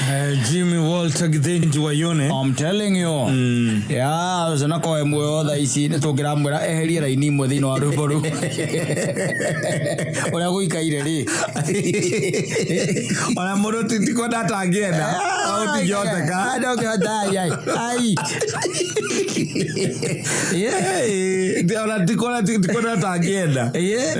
Jimmy Walter Githinji wayone. I'm telling you. Yeah, zana ko emwe otha ici ni tungira mwera eherie raini imwe thino wa ruboru. Ora guikaire ri. Ona moro titiko data agenda. Au tijoteka. Adogota ai. Ona tiko data agenda.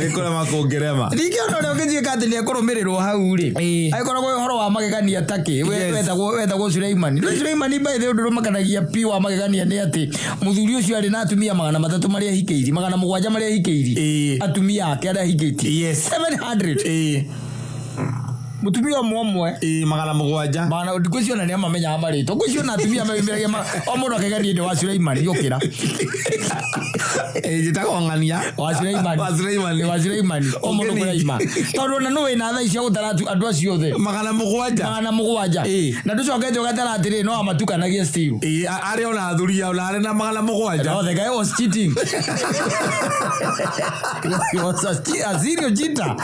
Ikora makongerema. Ndikio no ngijie kati ni akurumirirwo hau ri. Aikora go horo wa magegania take. Wetagwo Suleiman. Suleiman by the way makanagia piwa magegania ni ati muthuri ucio ari na atumia 300 maria hikeiri 700 maria hikeiri atumia ake aria hikeiti 700 mutumia omwe 700 bana ndikucio na ni amamenya amarito kucio na atumia mebiragia omuno akegania ni wa Suleiman yokira jitagongania wa Suleiman omuno kuraima tondu na no ina tha icio gutara andu acio othe 700 na nducokete ugatara atiri no amatukanagia still ari ona thuria ona ari na 700 no the guy was cheating he was a serious cheater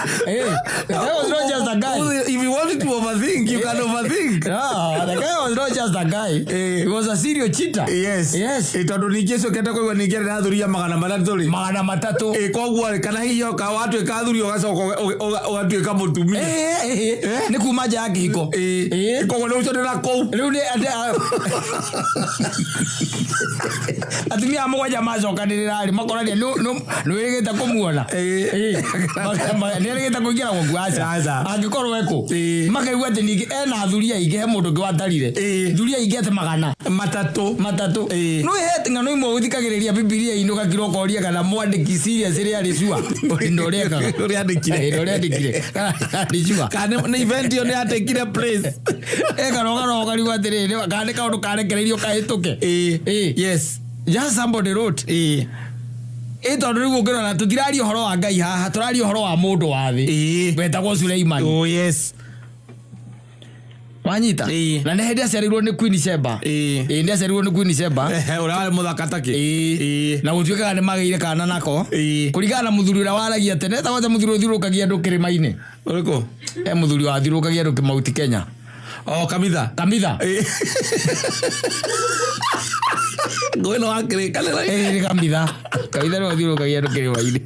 the guy was not just a guy. If you wanted to overthink, you can overthink. No, the guy was not just a guy. He was a serious cheater. Yes. Itondo ni Yesu keta kwa ni kera thuria 300. Kwa kana hiyo ka watu ekathurio gacoka ogatuika mutumi. Ni kuma jaki hiko. Kwa no ucio ndira kou. Riu ni atumia amugwaja macokanirira ari makorania no wigita kumuona. Ni wigita kugira gwaku aca. Angikorwo eko makaigua ati ningi ena thuria ingi he mundu ngi watarire thuria ingi ati 300 no he ngano imwe uthikagiriria Biblia ino gakiro koria kana mwandiki serious ri ari cua ndo reka uri andikire kana ni event yo ni atekire place kana kariwa atiriri kana kaundu karekereirio kahituke yes just somebody wrote tondu riu ngirona na tutirari horo wa Ngai haha turari horo wa mundu wa thi betagwo Suleiman. Oh yes wanyita na ne hedi aciarirwo ni Queen Sheba ndi aciarirwo ni Queen Sheba ura wale muthaka take na gutuikaga ni magire kana nako kurigana na muthuri ura waragia tene ta wata muthuri uthirukagia andu kirima-ini uriko muthuri wa thirukagia andu Mount Kenya Kamitha Goino akire kale Kamitha no thirukagia andu kirima-ini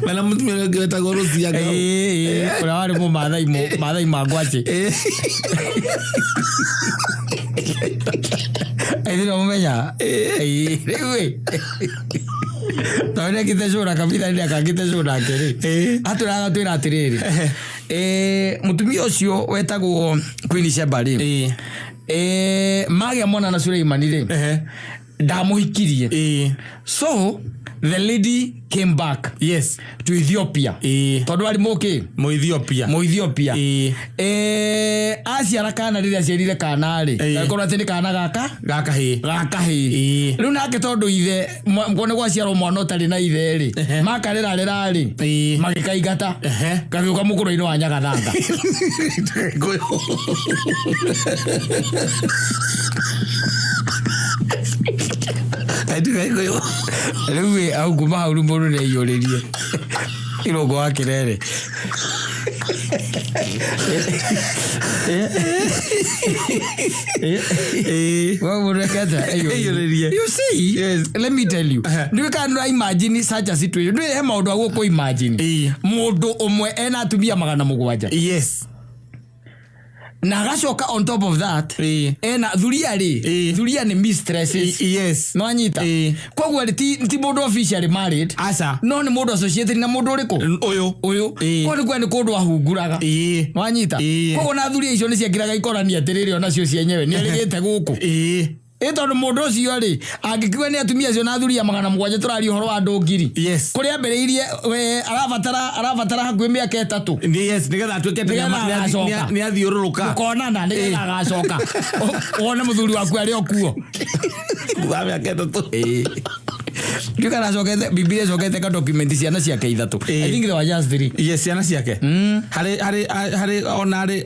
mena mutumia ngeta gorosia ga ura wari mu mathai mangwache no menya riu tawene kiteshura Kamitha ni akagiteshura akiri aturaga twira atiriri mutumia ucio wetagwo Queen Sheba ri magia mona na Suleiman ri ndamuhikirie so the lady came back to Ethiopia tondu ari mu Ethiopia aciara kana riria aciarire kana ri akorwo ati ni kana gaka hi riu nake tondu ithe mkone gwaciarwo mwana utari na ithe ri makarera ri magikaigata gagiuka mukuru-ini wa Nyagathanga riu au kuma hau rumuru ne iyuririe irogo wa kirere you see let me tell you you can imagine such a situation do he maundu agu ko imagine mundu umwe ena atumia 700 na gacoka on top of that ena thuria ni mistresses no anyita koguo ti mundu officially married asa no ni mundu associated na mundu uriko uyu ko ni kundu ahunguraga no anyita koguo na thuria icio ni ciakiraga ikorania atiriri ona cio cienyewe ni rigite guku tondu mundu ucio ri angikiwa ni atumia cio na thuria 700 turari horo wa andu ngiri kuri ambiriirie arabatara hakuhi miaka 3 nigetha atuike ni athiururuka ukonana nigetha agacoka wone muthuri waku ari okuo wa miaka 3 Ndikana sokete Biblia sokete ka document ciana ciake 3 I think they were just 3 ciana ciake hari ona ari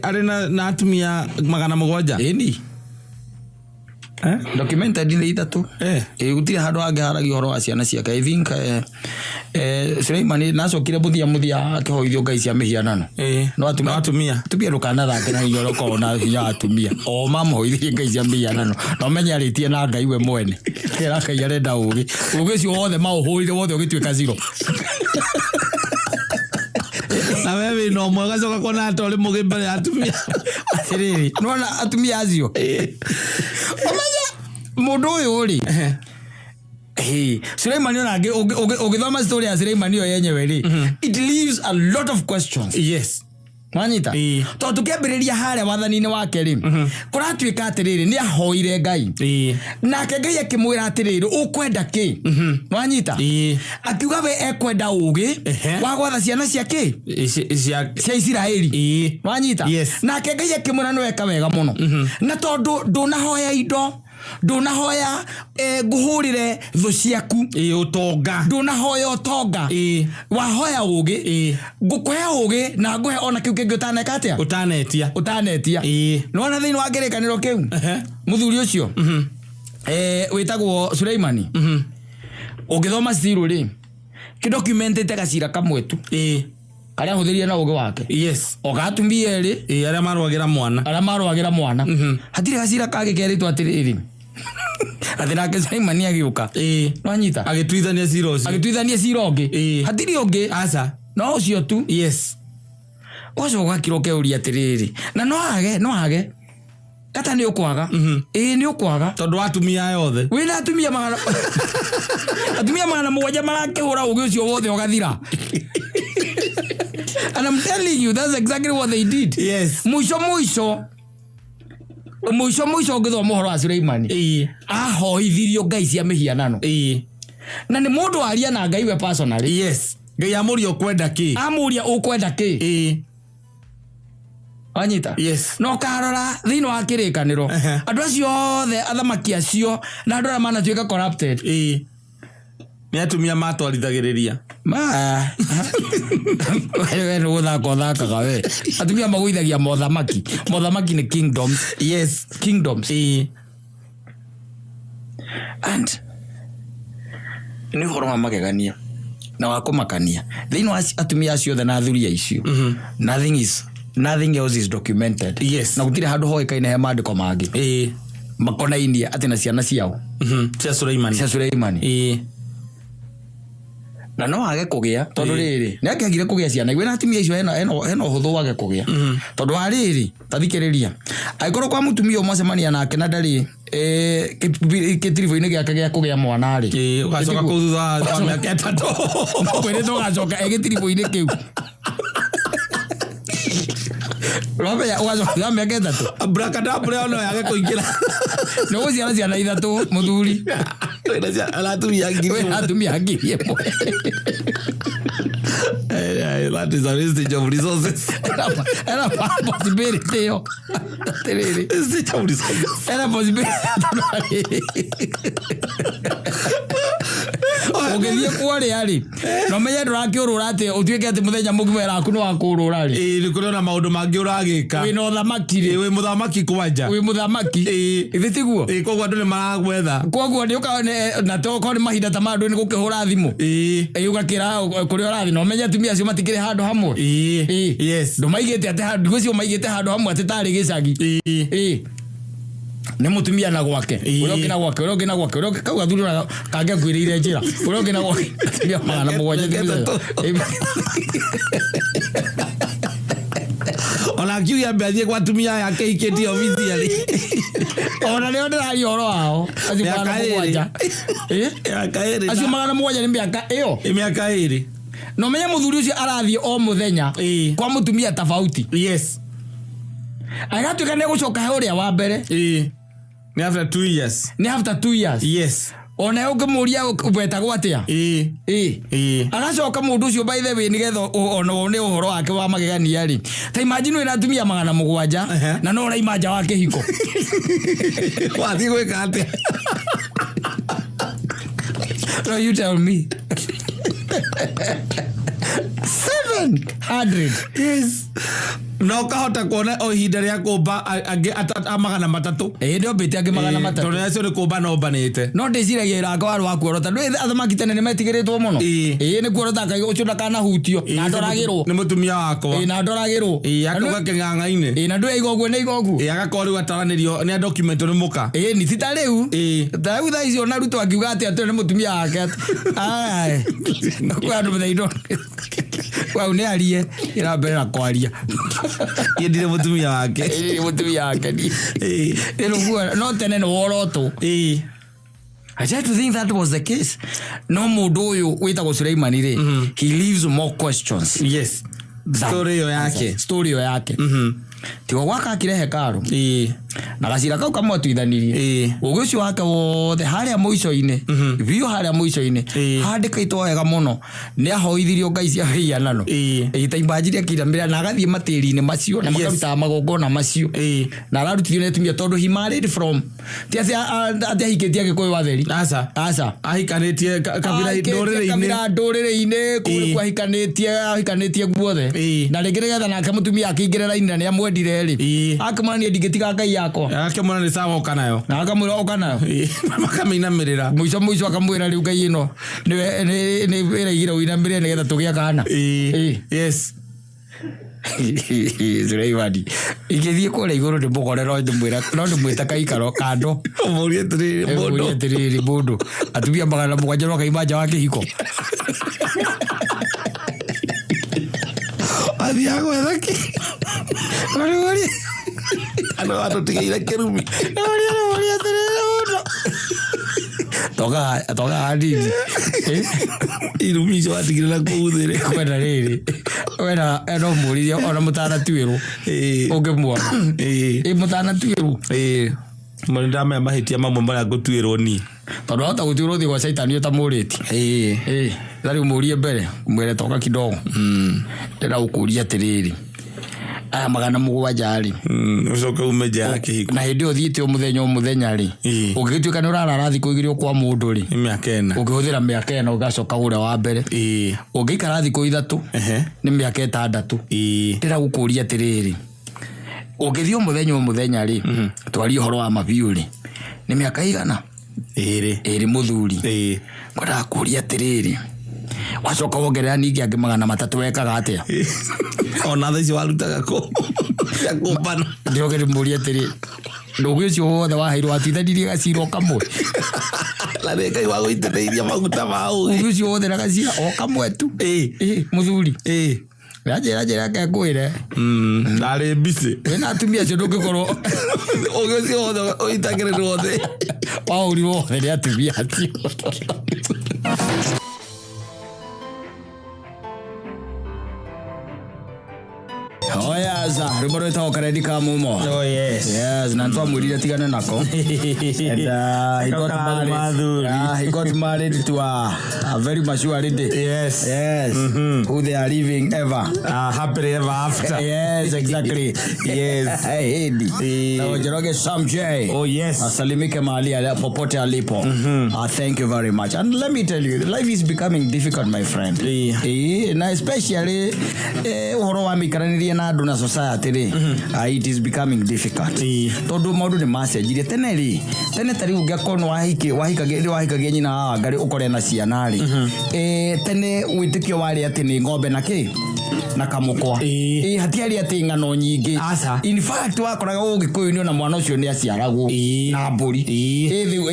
na atumia 700 eni Documented ile itatu. Gutire handu angiharagia horo wa ciana ciake. I think Suleiman nacokire muthia akihoithio ngai cia mihianano. No atumia rukana thake na iyo roko na hinya atumia. O mamuhoithie ngai cia mihianano. No menya ritie na ngai we mwene. Kera kai arenda ugi cio wothe mauhurire wothe ugituika zero. Na wewe no mwega coka kona atole mugimbe atumia. Atiriri nona atumia acio. Omanya mundu uyu ri. Suleiman onage ugithoma story ya Suleiman yo yenyewe ri. It leaves a lot of questions. Yes. Mwanyita to tukembiriria hare wathani-ini wake ri kuratuika atiriri ni ahoire ngai nake ngai akimwira atiriri ukwenda ki mwanyita akiuga we ekwenda ugi wa gwatha ciana ciake cia Isiraeli mwanyita nake ngai akimwira no eka wega muno na tondu ndunahoya indo ndunahoya nguhurire thu ciaku utonga ndunahoya utonga wahoya ugi ngukuhe ugi na nguhe ona kiu kingi utaneka atia utanetia no na thiini wa ngirikaniro kiu muthuri ucio witagwo Suleimani ugithoma still ri kidocumentete gacira kamwetu karia huthirie na ugi wake ogatumia eri aria marwagira mwana hatire gacira kage keritwo atiriri athira ke Suleimani agiuka nwanyita agituithania cirongi hatiri ongi aca no ucio tu ucio gwakiroke uri atiriri na no age kata ni ukwaga ni ukwaga tondu atumia yothe wina atumia magana mugwanja marakihura ugi ucio wothe ugathira. And I'm telling you, that's exactly what they did. Mwisho ngithoma horo wa Suleimani ahoithirio ngai cia mihianano na ni mundu aria na ngai we personally ngai amuria ukwenda ki anyita no karora thiini wa kirikaniro andu acio othe athamaki acio na andu aria manatuika corrupted ni atumia matwarithagiriria wewe no thakaga we atumia maguithagia mothamaki ni kingdoms and ni horo wa magegania na wakumakania thiini wa atumia acio othe na thuria icio nothing else is documented na gutire handu hoikaine he maandiko mangi makonainia ati na ciana ciao cia Suleimani na no age kugia tondu riri ni akigire kugia ciana igwe na atumia icio heno huthu wage kugia tondu ariri tathikiriria aikorwo kwa mutumia umacemania nake na ndari kitirivo-ini giake gia kugia mwana ri ugacoka kuthutha wa miaka 3 kwiri tugacoka gitirivo-ini kiu Robe ugacoka miaka 3 abracadabra no yage kuingira no guciara ciana ithatu muthuri atumia ngiri that is a wastage of resources. Era possibility yo. Wastage of resources. Era possibility. Ogethie kwari ari. No menya ndurakiurura ati utuike ati muthenya mugimera aku no wakurura ri. Ni kuriona maundu mangi uragika. Wi no thamaki ri. Wi muthamaki kwanja. Wi muthamaki. Ithitiguo. Koguo andu ni maragwetha. Koguo ni ukaone na toko ni mahinda ta mandu ni gukihura thimu. Ugakira kuri urathi no menya tumia acio matikire handu hamwe. Ndo maigite ati handu gucio maigite handu hamwe ati tari gicagi. Ni mutumia na gwake uroke na gwake kauga thurura kage kwirire njira uroke na gwake atumia magana mugwanja ona kiuya mbezie kwa tumia yake iketi officially ona leo ndari horo wao acio magana mugwanja acio magana mugwanja ni miaka iyo miaka iri no menya muthuri ucio arathie o muthenya kwa mutumia tofauti agatuika ne gucoka he uria wa mbere ni after 2 years yes ona ukimuria ubetagwo atia agacoka mundu ucio by the way nigetha ona ne uhoro wake wa magegania ri ta imagine wina atumia magana mugwanja na no raimanja wake hiko wathi gwika atia no you tell me 700 no kahota kuona o ihinda ria kumba angi amagana matatu ndio bete angi magana matatu tondu acio ni kumba no banite no ndiciragia iranga waru wa kuorota ndu athamaki tene nimetigiritwo muno ni kuorota kai ucio ndakana hutio na ndoragirwo ni mutumia wakwa na ndoragirwo akaga king'ang'a-ini na ndu igogu ni igogu agakorwo riu ataranirio ni document ni muka ni tita riu tariu thaa icio na ruto akiuga ati ati ni mutumia wake ai kwa andu methaindo wau ni arie irambere na kwaria ndire mutumia wake no tene no woroto I tried to think that was the case. No mundu uyu witagwo Suleiman ri he leaves more questions. Yes. Story yake. Tigo gwaka akire hekaru na gacira kau kamwe tuithanirie ugi ucio wake wothe haria muico-ini biu haria muico-ini handikaitwo wega muno ni ahoithirio ngai cia hianano itaimbanjiria kiramira na agathie matiri-ini macio na makaruta magongona macio na ararutithio ni atumia tondu he married from ati ahikitie agikuyu watheri aca ahikanitie kabira nduriri-ini kuri ahikanitie guothe na ringi nigetha nake mutumia akingire raini ni amwendire ri akamani ndigitiga ngai yakwa akamwana ni sawa okanayo na akamwira okanayo makamenamirira muico akamwira riu ngai ino ni wiraigire uinamire nigetha tugia kana yes Suleimani igithie kule iguru ndi mugore no ndimwita kaikaro kando murie tiriri mundu atumia magana mugwanja no kaimanja wa kihiko adiago edaki ori ano atotigeira kerumi ori tiriri toga hadini irumijo atigirira kuuthire kwenda riri wena eno muriria ona mutana tuiru ungimuona mutana tuiru ndamenya mahitia mamwe maria ngutuirwo ni tondu hota gutuirwo thi gwa caitani utamuriti thari umurie mbere mwere toka kidogo ndira gukuria atiriri aya magana mugwanja ri ucoke umeja yake hiko na hindi uthiite muthenya ri ungituika ni urarara thiku igiri kwa mundu ri miaka ena ungihuthira miaka ena ugacoka ure wa mbere ungikara thiku 3 ni miaka 6 ndira gukuria atiriri ungithio muthenya ri twari horo wa mabiu ri ni miaka igana iri muthuri ngora kuria atiriri wacoka wongerera ningi angi magana 3 wekaga atia ona thaici warutaga ko yakubana ndiogere muria atiri ndugu ucio wothe waheirwo atithanirie gacira kamwe la ngai wa guiteithia maguta mao ucio wothe na gacira o kamwe tu muthuri Rajera ke kwire ndari busy wena atumia cio ndungikorwo ucio wothe uitagirira wothe pauri wothe ni atumia cio Oyaza, rumoro ita okaredi ka mumo. Oh yes. Yes, na ntwa mwirire tigane nako. And he got married to a very mature lady. Yes. Yes. Who they are living ever. Happily ever after. Yes, exactly. Yes. Hey, na Njoroge Sam J. Oh yes. Asalimike mahali popote alipo. Thank you very much. And let me tell you, life is becoming difficult, my friend. Na especially uhoro wa mikaranirie na andu na society ri it is becoming difficult tondu maundu ni macenjirie tene tari ungiakorwo wahikagia nyina wa ngari ukore na ciana ri tene witikio wari ati ni ngombe na kamukwa hatiari ati ngano nyingi in fact wakoraga ugikuyu ni ona mwana ucio ni aciaragwo na mburi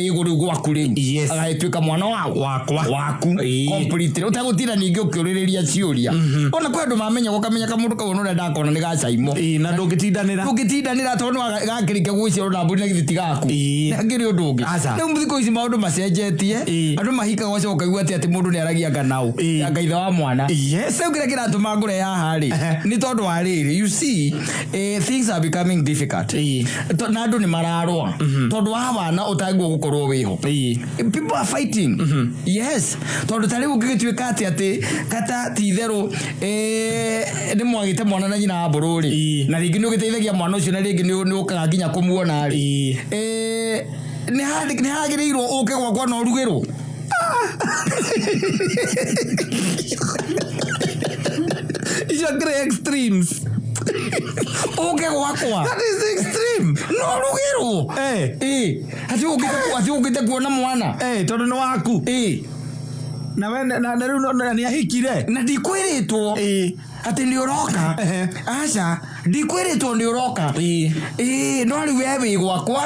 iguru gwaku ri agatuika mwana waku completely utagutina ningi ukiuriria ciuria ona kwa andu mamenya gukamenya kamundu kau no renda kona ni gacaimo na ndungitindanira tondu gakirike gwiciarwo na mburi na githiti gaku ngiri undu ungi riu muthiko ici maundu macenjetie andu mahika gwacoka ukaigua ati mundu ni aragia nganau ngaitha wa mwana riu kira kiratuma ngure haha ri ni tondu wa riri you see things are becoming difficult na andu ni mararwa tondu wa bana utagwo gukorwo wiho people are fighting yes tondu tari ungigituika ati kata titheru ni mwagite mwana na nyina bururi na ringi ni ugiteithagia mwana ucio na ringi ni ukaga nginya kumuona ri ni hagirirwo uke gwakwa no rugirwo It's your great extremes. Oke gwakwa. That is extreme. No rugero. Ati ugite kuona mwana. Tondu ni waku. Na we na ni ahikire. Na ndikwiritwo. Ati ni uroka. Aca ndikwiritwo ni uroka. No riu we gwakwa.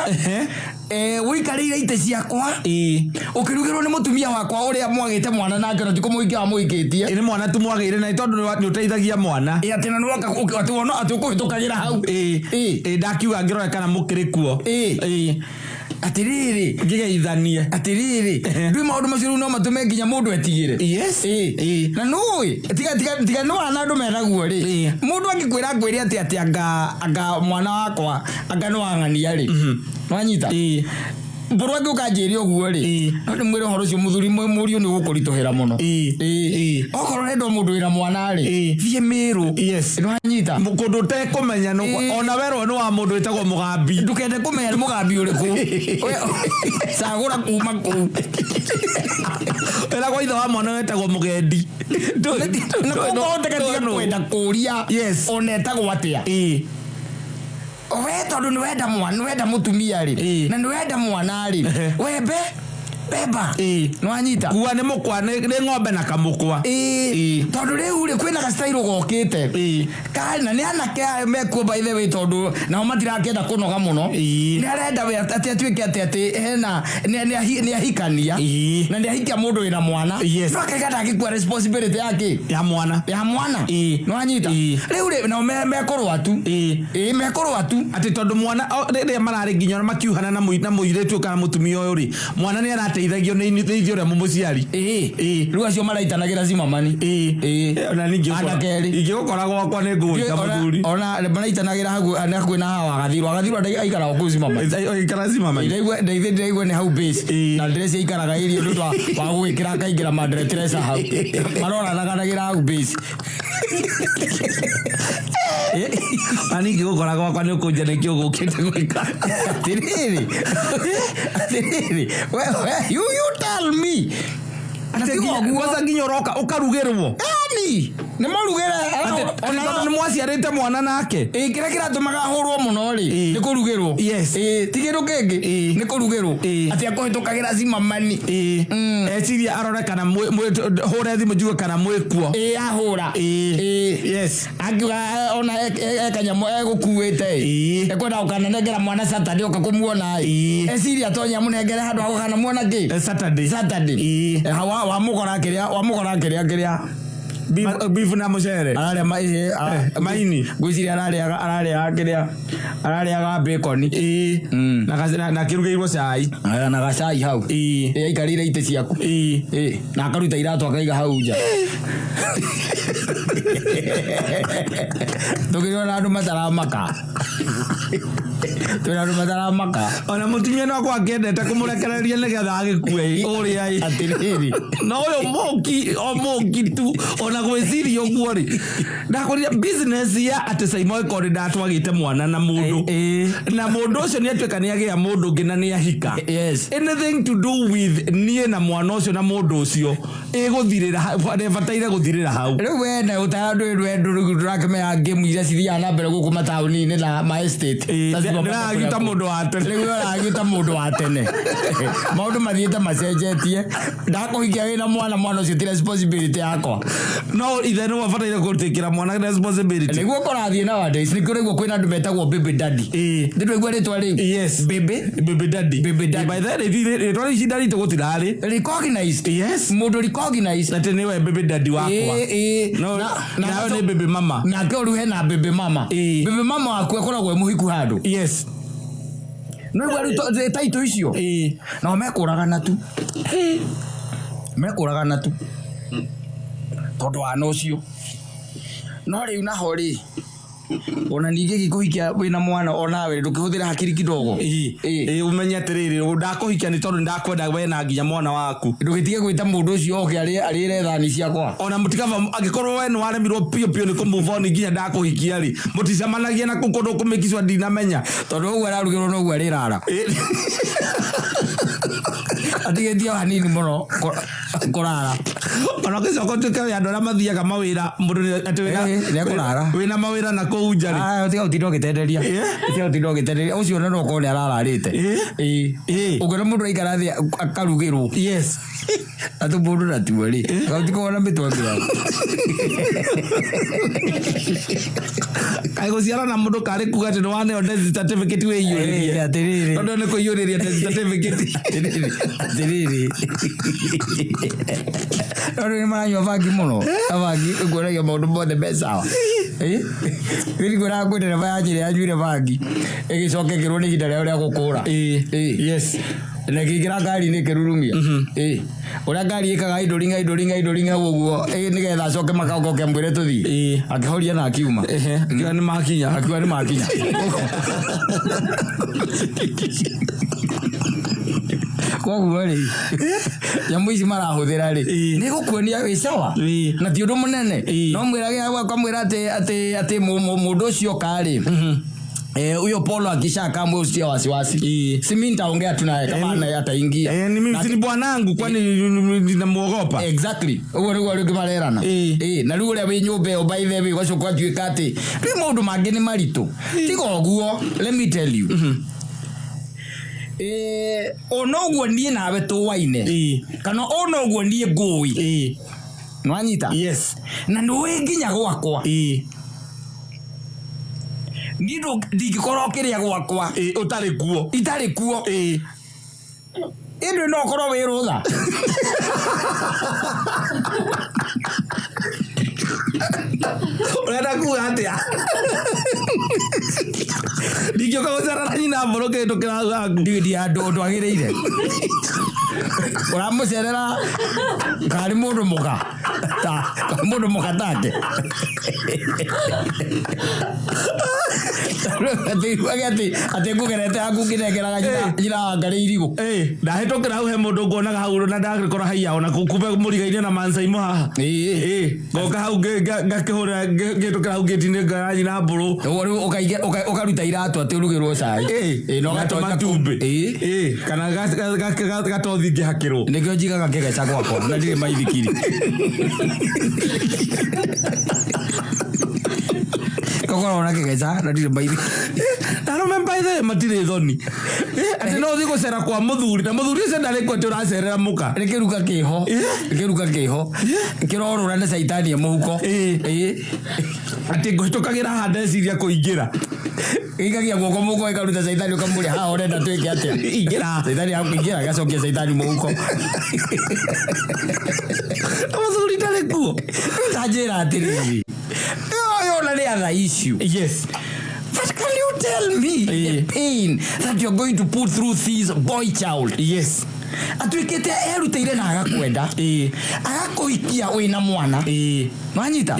Wikarire ite ciakwa ukirugirwo ni mutumia wakwa uria mwagite mwana nake no tikumuikia wa muikitie ni mwana tu mwagire na tondu ni uteithagia mwana ati na nuoka ati wono ati ukuhitukagira hau ndakiuga ngirore kana mukiri kuo atiriri ngigeithanie atiriri ndui maundu macio no matume nginya mundu etigire na nui tiga no anandu meraguo ri mundu angikwira ngwiri ati anga mwana wakwa anga no ang'ania ri nwanyita mburu angi ukanjiri uguo ri no ni mwire horo cio muthuri muri ni gukurituhira muno okorwo rendo mundu wira mwana ri thie miru nwanyita mukundu te kumenya no ona werwo ni wa mundu witagwo mugambi ndukende kumenya ni mugambi uriku sagura kuma ku era kwa itho wa mwana wetagwo mugendi na kwa ndekatia kwenda kuria onetagwo atia we tondu ni wenda mwana ni wenda mutumia ri na ni wenda mwana ri webe beba nwanyita kuwa ni mukwa ni ng'ombe na kamukwa tondu riu ri kwina gastairo gokite kana ni anake mekuo by the way tondu na matirakenda kunoga muno ni arenda we ati atwike ati hena ni ahikania na ni ahikia mundu wina mwana no akagenda agikua responsibility yake ya mwana nwanyita riu ri na mekorwo atu mekorwo atu ati tondu mwana ri marari nginya makiuhana na muiretu kana mutumia uyu ri mwana ni arateithagio ni ithio ria mumuciari riu acio maraitanagira zimamani ona ningi ingigukora gwakwa ni ngwita muthuri ona maraitanagira hagu na hawa agathirwo aikara okuo zimamani aikara zimamani ndaigwe ni hau base na dress aikaraga irio ndu wa gwikira kaingira madress hau maroranaga hau base ani ngigukora gwakwa ni ukunja ni kio gukite gwika atiriri you tell me kwanza nginya uroka ukarugirwo ni marugera ona ni mwaciarite mwana nake kira kiratumaga hurwo muno ri ni kurugirwo tigiru kingi ni kurugirwo ati akuhitukagira zimamani eciria arore kana hure thimu njuge kana mwikuo ahura angiuga ona ekanyamu egukuite ekwenda ukananengera mwana Saturday ukakumuona eciria tonya munengere handu agukana muona ki Saturday wamugora kiria beef na mucere araria maini gwiciria araria bacon na kirugeirwo cai na gacai hau aikarire ite ciaku na akaruta iratu akaiga hau nja tukiriona andu mataramaka ona mutumia no kwa kendete kumurekereria nigetha agikue uria atiriri no uyo moki tu ona gwiciria uguo ri ndakoria business ya ati Simon Kodi ndatwagite mwana na mundu na mundu ucio ni atweka ni agia mundu ngina ni ahika anything to do with nie na mwana ucio na mundu ucio iguthirira bataire guthirira hau riu wena utandu rurakemea game iria cithia na mbere guku matauni ni na my estate agita mundu wa tene riu agita mundu wa tene maundu mathiite macenjetie ndakuhikia wina mwana ucio ti responsibility yakwa no ithe no wafataire kutikira mwana responsibility niguo korathie nowadays nikuo kwina andu metagwo baby daddy nditwigua ritwa riu baby daddy by the way ritwa riu cindarite gutirari recognized mundu recognized ati niwe baby daddy wakwa no nayo ni baby mama na ke uru hena baby mama waku ekoragwo muhiku handu no rwa taito icio no mekuragana tu tondu wana ucio no riu naho ri ona ninge gikuhikia wina mwana onawe ndukihuthira hakiri kidogo umenya atiriri ndakuhikia ni tondu ndakwenda we na nginya mwana waku ndugitige gwita mundu ucio oke arire thani ciakwa ona mutikava agikorwo we ni waremirwo pio ni kumuvoni nginya ndakuhikia ri muticamanagia na kundu kumikicwa ndinamenya tondu uguo ararugirwo no uguo arirara atigetia hanini muno kurara Ona kicoko tuke andå arä a mathiaga mawä mundu wä na mawä na kå njarä tiga å tinda å gä tenderia tiga å tinda å gä tenderia å cio nä nokorwo nä arararä te å ngä ra må ndå aikara thä akarugä rwo atå må ndå natua rä gautikorwo na mä twange kaä gå ciara na må ndå karä kuga atä nä waneo certificate wä iyå rä rie tondå nä kå iyå rä ria certificate atä rä rä rä nä maranyua bangi må no abangi ä kuonagia maå ndå mothe mecawa rä rigå raga kwä ndereba ya njä rä yanjuire bangi ä gä cokekerwo nä ihinda rä ao rä a gå kå ra na kä ingä ra ngari-inä kä rurumia å rä a ngari ä kaga indo å guo nä getha acoke makaoke mwä re tå thiä akä horia na akiuma akiuga nä makinya koguo rä nyamå ici marahå thä ra rä nä gå kuonia wä cawa na ti å ndå må nene no mwä rage akamwä ra atä må ndå å cio karä huyo Polo akishaka mweusia wasiwasi simi nitaongea tu naye kama naye ataingia ni mimi si bwanangu kwani ninamuogopa exactly uwo ri kimarerana na riu ria wi nyumba o by the way gwacoka tuika ati ri mundu mangi ni maritu tigo guo let me tell you ono guo nie nawe tuwaine kana ono guo nie ngui nwanyita yes na nduwe nginya gwakwa nido ndigikorwo kiria gwakwa utari kuo indu no korwo wi rutha urenda kuga atia ndigioka gucera na nyina mburu kindu kiraga ndi andu agirire uramucerera kari mundu muga take ati ngugerete aku nginengeraga nyina ngari irigo ndahetũkĩra hau he mũndũ nguonaga hau na ndagĩkorwo haia ona kumbe mũriga-inĩ na mancaimo haha ngoka hau ngakĩhũra ngĩhetũkĩra hau ngĩtinĩ ngara nyina mbũrũ ũkaruta iratũ atĩ ũrugĩrwo cai gatũma tumbĩ kana gatothi ngĩhakĩrwo nĩkĩo njigaga ngĩgeca gwakwa na ndirĩ maithikiri kokorwo na kigeca na ndirĩ maithikiri na no membaithe matirĩ thoni atĩ no ũthiĩ gũcera kwa mũthuri na mũthuri ũcio ndarĩ kuo atĩ ũracerera mũka nĩ kĩruka kĩho kĩrorũra nĩ caitani mũhuko atĩ ngũhĩtũkagĩra haha ndeciria kũingĩra ikagia guoko mũhuko ĩkaruta caitani ũkamũrĩa haha ũrenda twĩke atĩa ingĩra caitani akũingĩra agacokia caitani mũhuko mũthuri ndarĩ kuo ndanjĩra atĩrĩrĩ ona nĩ other issue yes. But can you tell me the pain that you're going to put through this boy child? Yes. Atuikete erutire na agakwenda agakuikia wina mwana manyita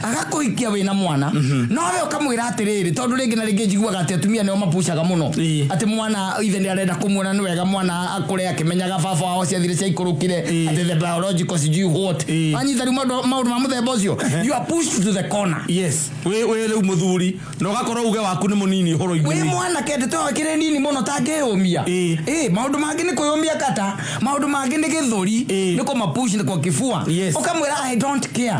agakuikia wina mwana no we ukamwira atiriri tondu ringi na ringi njiguaga ati atumia nio mapushaga muno ati mwana ithe ni arenda kumuona ni wega mwana akure akimenyaga baba wao ciathire cia ikurukire ati the biological you what manyita maundu ma muthemba ucio you are pushed to the corner. Yes. we riu muthuri no gakorwo uge waku ni munini horo iguru we mwana kende to akire nini muno tangeumia maundu mangi ni kuyumia kata maundu mangi ni githuri ni ko mapush ni kwa kifua ukamwira I don't care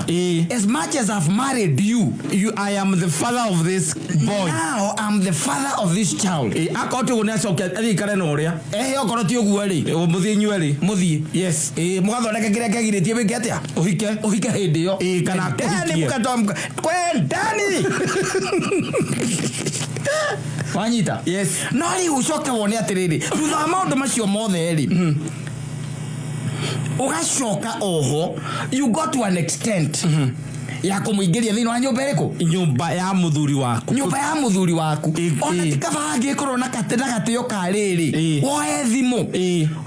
as much as I've married you I am the father of this boy now I'm the father of this child akotu gune acokia athikare no uria okorwo ti uguo ri muthie nywe muthie yes mugathondeka kiria kagiritie wike atia uhike hindi yo kana kuhikie kwendani wanyita yes no ri ucoke wone atiriri thutha maundu macio mothe ri ugacoka oho you got to an extent ya kumuingiria thini wa nyumba iriku nyumba ya muthuri waku ona tikaba ngikorwo na gatio kariri woe thimu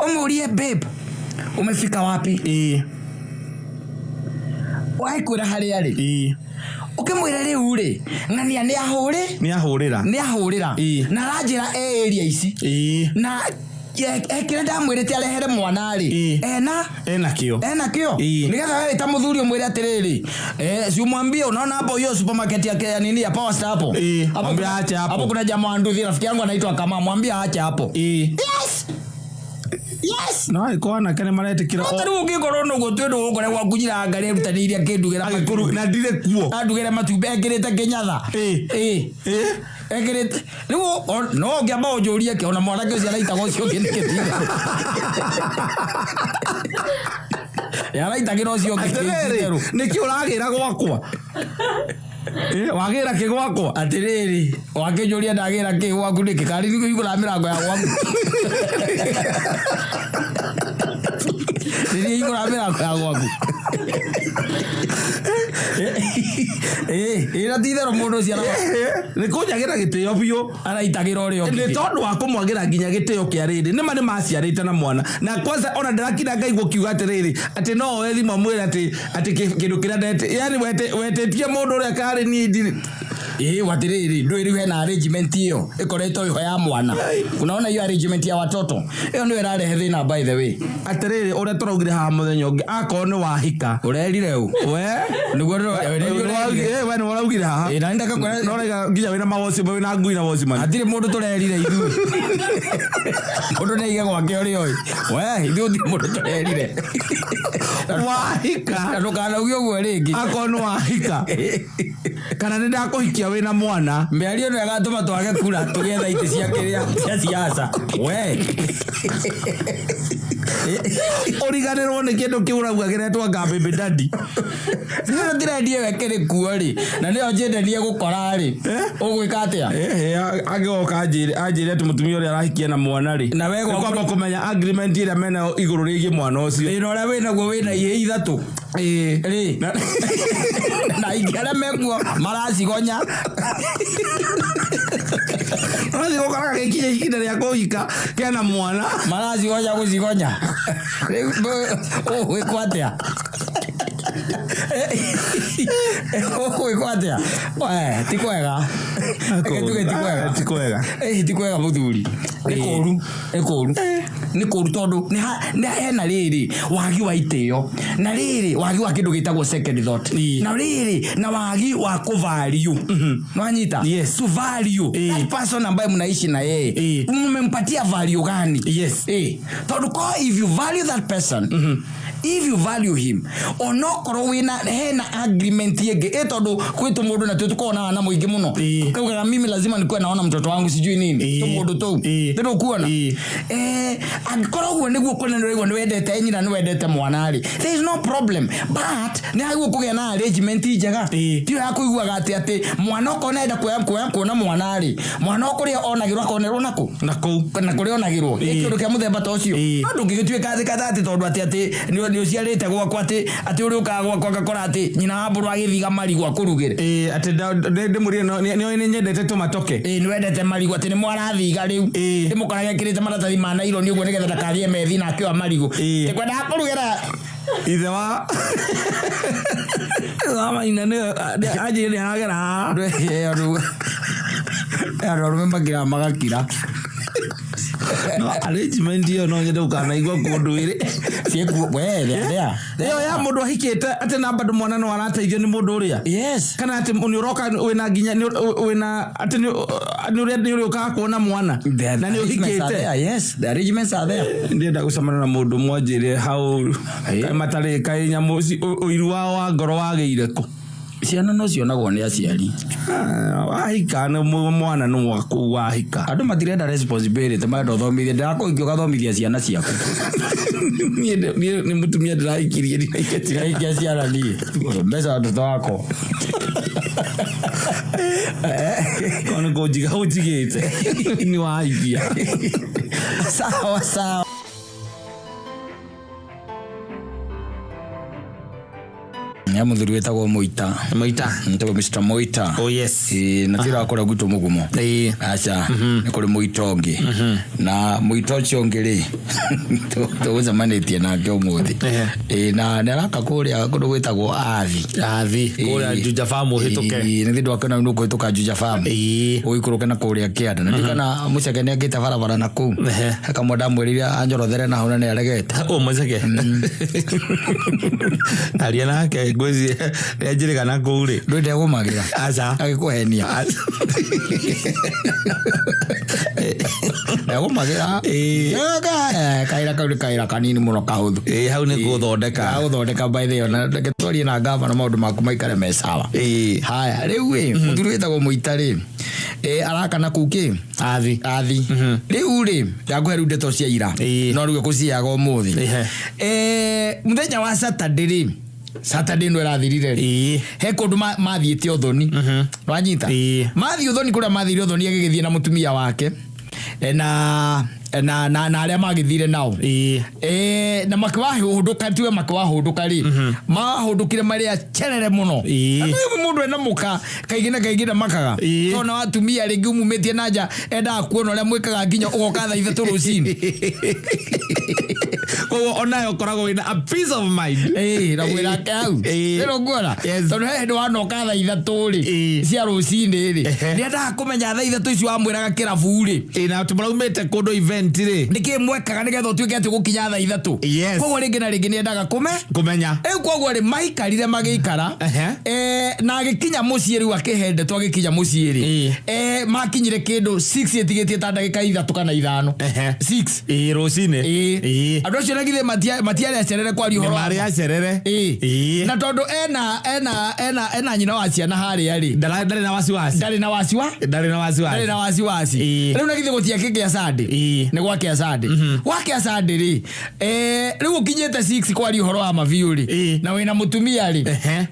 umurie babe umefika wapi waikwira haria ri ukimwira riu ri ng'ania ni ahurira na ranjira area ici na ekire ndamwirite arehere mwana ri ena kio nigetha wewe ta muthuri umwire atiriri si umwambie unaona hapo hiyo supermarket ya nini ya Power Star hapo mwambie aache hapo kuna jamaa nduthi rafiki yangu anaitwa kama mwambie aache hapo yes Yes. No ikona kene maretikira o tari ungikoro no gotwendo gukore gwa kunyira ngari rutaniria kindugira makuru na ndire kuo andugira matumbe ngirite kinyatha ngirite riu no ngiamba ujuria ke ona mwana ke ciara itago cio kindikitinga yara itagira cio kindikiru niki uragira gwakwa wagira ke gwakwa atiriri wakijuria ndagira ke gwaku ndikikari igura mirango ya gwaku Nini iko na mirango ya gwaku ira tithero mundu ciana ni kunyagira gitio biu araitagira urio ni tondu wa kumwagira nginya gitio kia riri ni mane maciarite na mwana na kwanza ona ndarakira ngaigwo kiuga atiriri ati no wethi mamwira ati kindu kira ndete yani wetetie mundu uria kari ni watiriri ndwiri hena arrangement hiyo ikoretwo yo ya mwana unaona hiyo arrangement ya watoto hiyo ndio irarehe thina by the way atiriri uria turaugire ha muthenya ungi akone wahika urerire u we niguo we ni uraugire ha naenda kakora no nginya wina mawoci wina ngui na woci man atire mundu turerire ithu mundu neiga gwake uri oi we ithu ndi mundu turerire wahika ndukana ugio gwe ringi akone wahika kana nenda kuhikia wina mwana mbeario no agatuma twage kura tugetha ite cia kiria cia siasa we origanirwo ni kindu kiuragwa giretwa Ngambe Dadi ndio ndirendi wekere kuori na ndio njendenie gukora ri ugwika atia agoka ajire tu mutumia uri arahikia na mwana ri na wego kwamba kumenya agreement ira mena iguru rigi mwana ucio ino ria wina gwo wina ihe ithatu ri na igara megwo maracigonya Razi gukara gikinye ikinda ria kuhika kena mwana maracigonya gucigonya gwikwo atia kwatia ti kwega ti kwega ti kwega muthuri ni koru tondu ni hena riri wagi wa itio na riri wagi wa kindu gitagwo second thought na riri na wagi wa ku value nwanyita to value that person ambaye mnaishi na yeye mmempatia value gani tondu if you value that person if you value him onokoro wina hena agreement yege tondu kwitu mundu na tutukona na muingi muno kauga mimi lazima nikuwe naona mtoto wangu sijui nini to mundu tu ndio kuona akoro gwo niguo kunenero ni wendete nyina ni wendete mwanari there is no problem but ni haguo kugia na arrangement njega tio yakuiguaga ati mwana ukonenda kuona mwanari mwana ukuria onagirwa konerwo nako na kuria onagirwo ikindu kia muthemba ta ucio ndu ngigituika thikatati tondu ati ni uciarite gwakwa ati uri ukagwa kwa gakora ati nyina wamburu agithiga marigu akurugire ati ndimurie ni nyendete tomatoke ni wendete marigu ati ni mwarathiga riu ndimukorage kirite maratathi ma nairo ni uguo nigetha ndakathie methi na akiwa marigu tikwenda akurugira ithe wa ama inane aje ni agera remember gira magakira no arrangement yo no nyende ukana igwa kundu iri cieku we there yo ya mundu ahikite ati na bado mwana no arateithio ni mundu uria kana ati ni uroka wina ginya wina ati ni uri uka kuona mwana na ni uhikite the arrangements are there ndenda gucamana na mundu mwanjire hau matari kai nyamu uiru wa ngoro wageire ku ciana no cionagwo ni aciari wahika na mwana no waku wahika andu matirenda responsibility marenda uthomithie ndirakuingio gathomithia ciana ciaku ni mutumia ndirahikirie ndirahikia ciana nie mbeca mtoto wako ona kujiga ujigite ni wahikia sawa ya muthuri wetagwo Moita ntagwo Mr Moita na tira akora gwito mugumo acha ni kuri Moita ongi na Moita ucio ongi ri tuza manetie na ngeo muthi na naraka kuria kundu gwetagwo athi kuria Juja Farm hituke ni ndio akana no kuhituka Juja Farm uikuruka na kuria kiada na ndikana muceke ni agita barabara na ku akamwenda mwiriria anjorodhere na hona ni aregete muceke aria nake ngozi ajire kana kure ndwende gumagira acha agikuhenia ego magira kaira kanini muno kahuthu hau ni guthondeka by the ona ngetwarie na ngava na maundu maku maikare me sawa haya riu muthuri witagwo Muitari araka na kuki athi riu yakuhe riu ndeto cia ira no riu guciaga umuthi muthenya wa Saturday no irathirire he kundu mathiite uthoni wanyita mathi uthoni kuria mathire uthoni agigithie na mutumia wake na aria magithire nao na makawahunduka tiwe makawahunduka ri mahundukire maria cherere muno atu mundu ena muka kaigina makaga tona watumia ringi umumetie nanja enda kuona uria mwikaga nginya ugoka thaa 3 rucini koguo onayo koragwo wina a peace of mind na mwira ke hau ero ngora tondu he ndu wanoka thaa 3 ri cia rucini ri niendaga kumenya thaa 3 icio wamwiraga kirabu ri na tumaraumite kundu event ri niki mwekaga nigetha utuike ati gukinya thaa 3 koguo ringi na ringi niendaga kumenya koguo ri maikarire magiikara na agikinya mucii riu akihende twagikinya mucii ri makinyire kindu 6 etigetie ta ndagika 3 kana 5 6 rucini andu acio nagithe matiari acerere kwaria horo mari acerere na tondu ena nyina wa ciana haria ri ndari na wasiwasi riu nagithe gutia kiki ya Sunday ni gwake Sunday gwake Sunday ri riu ukinyete 6 kwaria horo wa maviu ri na wina mutumia ri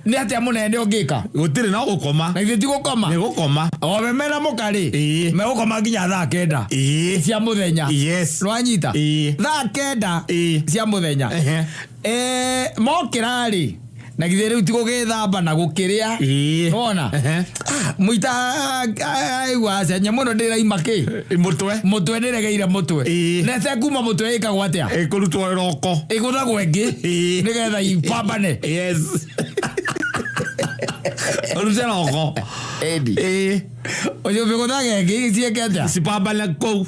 ni atia munene ungika gutire no gukoma na ithe ti gukoma ni gukoma o memera mukari me gukoma nginya thaa 9 cia muthenya nwanyita thaa 9 cia muthenya mokira ri na githe riu tigo githamba na gukiria wona muita aigwa nya muno ndiraima ki mutwe ndiregeire mutwe nete kuma mutwe ikagwo atia ikurutwo roko iguthagwo ingi nigetha ipambane orutera roko oyo bigothaga ingi cieke atia sipambane kou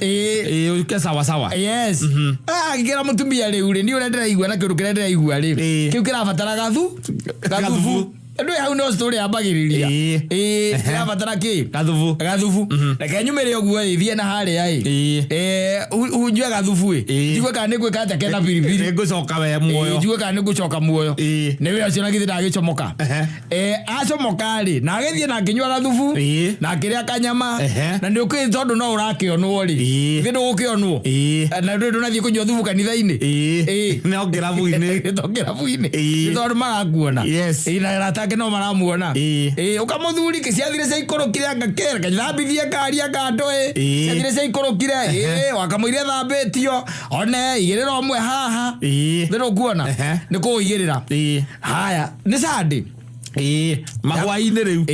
uke sawa ngira mutumia riu ri ni ure ndiraigua na kindu kire ndiraigua ri kiu kirabatara gathubu ndu hau no story yambagiriria irabatara ki gathubu reke nyumire oguo ithie na haria unjue gathubu njigwe kana nigwika atia kena biribiri ngucoka we muoyo njigwe kana nigucoka muoyo niwe acio nagithi ndagicomoka acomoka ri na agithie na nginywa gathubu na akiria kanyama na ndi ukiri tondu no urakionwo ri ndu gukionwo na ndu nathie kunywa thubu kanitha-ini no ngirabu-ini tondu marakuona na no maramuona ukamuthuri kiciathire cia ikorokire ngakera kathambithie karia kando ciathire cia ikorokire wakamuire thambitio one igirira omwe haha ndiro kuona ni kuigirira haya ni Sunday mahwaini riu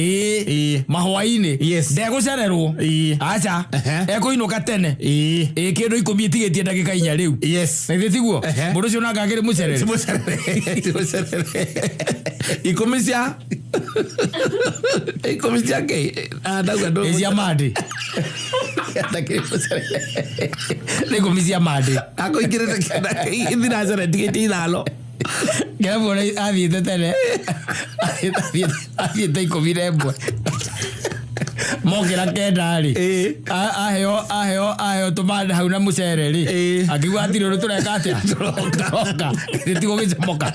mahwaini ndegucererwo acha ekuinuka tene kindu 10 itigetie ndagika 4 riu na ithe tiguo mundu ucio nangagire mucerere ikomisia ke ndauga ndo cia mandi ni komisia mandi akoikirete kana ithiracera tigiti ithalo Gabo athiete tene athiete 11 mokira kenda ri aheo tumande hau na mucere ri akigwa atiro ru tureka atia turoka titigo gicomoka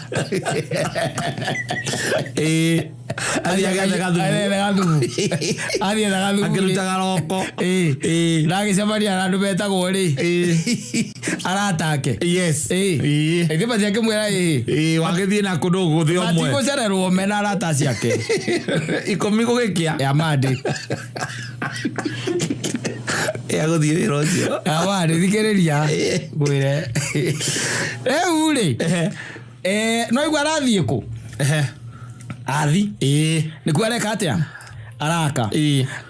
athiaga gathubu akirutaga roko ndagicemaria na andu betagwo ri aratake ithe maciake mwira wagithie na kundu guthi omwe atigucererwo mena arata ciake 10 gugikia ya mandi guthie wira ucio awari thikiriria gwire ri no igwa arathie ku athi ni kwereka atia araka